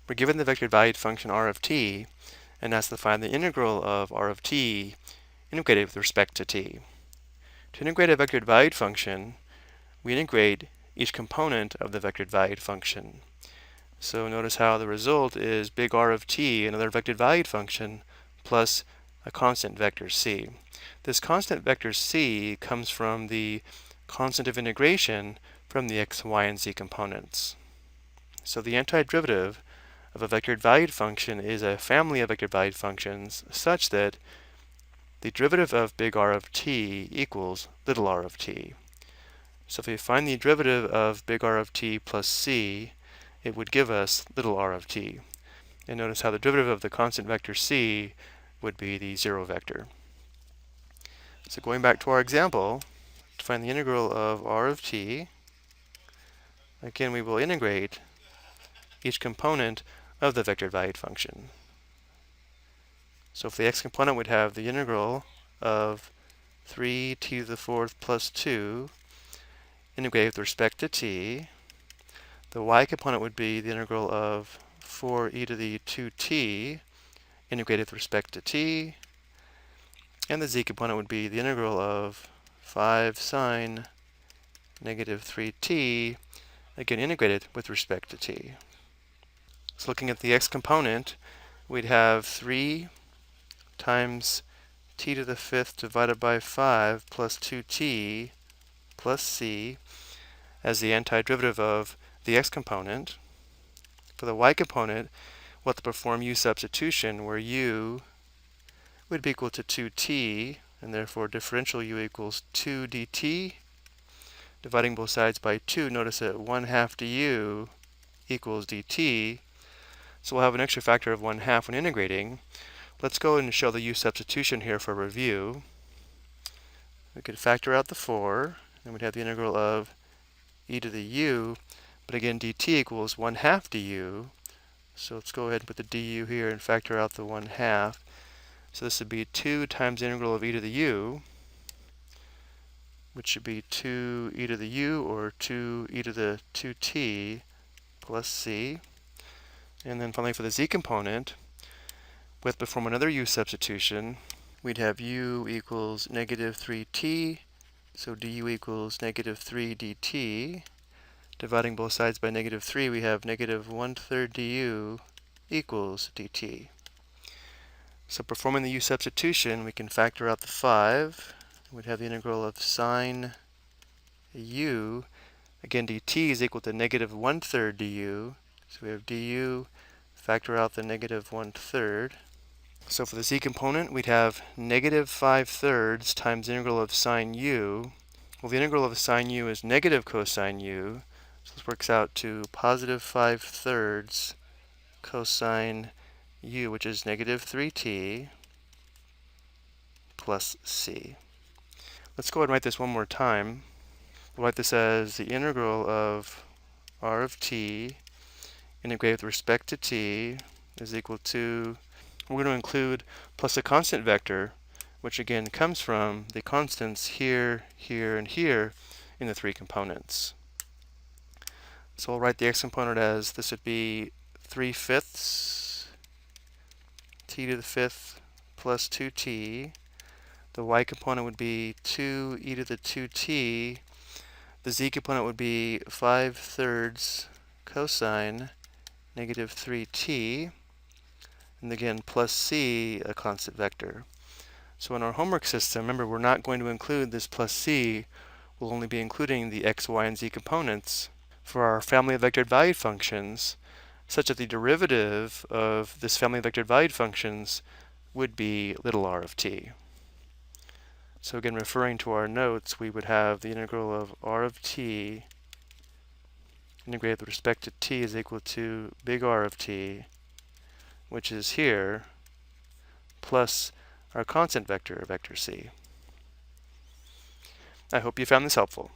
We're given the vectored valued function r of t and asked to find the integral of r of t integrated with respect to t. To integrate a vectored valued function, we integrate each component of the vectored valued function. So notice how the result is big R of t, another vectored valued function, plus a constant vector c. This constant vector c comes from the constant of integration from the x, y, and z components. So the antiderivative of a vectored valued function is a family of vectored valued functions such that the derivative of big R of t equals little r of t. So if we find the derivative of big R of t plus c, it would give us little r of t. And notice how the derivative of the constant vector c would be the zero vector. So going back to our example, to find the integral of r of t, again we will integrate each component of the vectored valued function. So for the x component, we'd have the integral of 3t to the fourth plus 2 integrated with respect to t. The y component would be the integral of 4e to the 2t integrated with respect to t. And the z component would be the integral of 5 sine negative 3t, again integrated with respect to t. So looking at the x component, we'd have 3 times t to the fifth divided by 5 plus 2t plus c as the antiderivative of the x component. For the y component, we'll have to perform u substitution, where u would be equal to 2t, and therefore differential u equals 2 dt. Dividing both sides by 2, notice that 1/2 du equals dt. So we'll have an extra factor of 1/2 when integrating. Let's go and show the u substitution here for review. We could factor out the 4, and we'd have the integral of e to the u, but again dt equals 1/2 du. So let's go ahead and put the du here and factor out the 1/2. So this would be 2 times the integral of e to the u, which should be 2e to the u, or 2e to the 2t plus c. And then finally for the z component, we have to perform another u substitution. We'd have u equals negative 3t, so du equals negative 3 dt. Dividing both sides by negative 3, we have negative 1/3 du equals dt. So performing the u substitution, we can factor out the 5. We'd have the integral of sine u. Again, dt is equal to negative 1/3 du. So we have du, factor out the negative 1/3. So for the z component, we'd have negative 5/3 times the integral of sine u. Well, the integral of sine u is negative cosine u. So this works out to positive 5/3 cosine u, which is negative 3t plus c. Let's go ahead and write this one more time. We'll write this as the integral of r of t integrated with respect to t is equal to, we're going to include plus a constant vector, which again comes from the constants here, here, and here in the three components. So we'll write the x component as, this would be 3/5 t to the fifth plus 2t. The y component would be 2e to the 2t. The z component would be 5/3 cosine negative 3t. And again, plus c, a constant vector. So in our homework system, remember, we're not going to include this plus c. We'll only be including the x, y, and z components for our family of vectored valued functions, such that the derivative of this family of vectored valued functions would be little r of t. So again, referring to our notes, we would have the integral of r of t integrated with respect to t is equal to big R of t, which is here, plus our constant vector, vector c. I hope you found this helpful.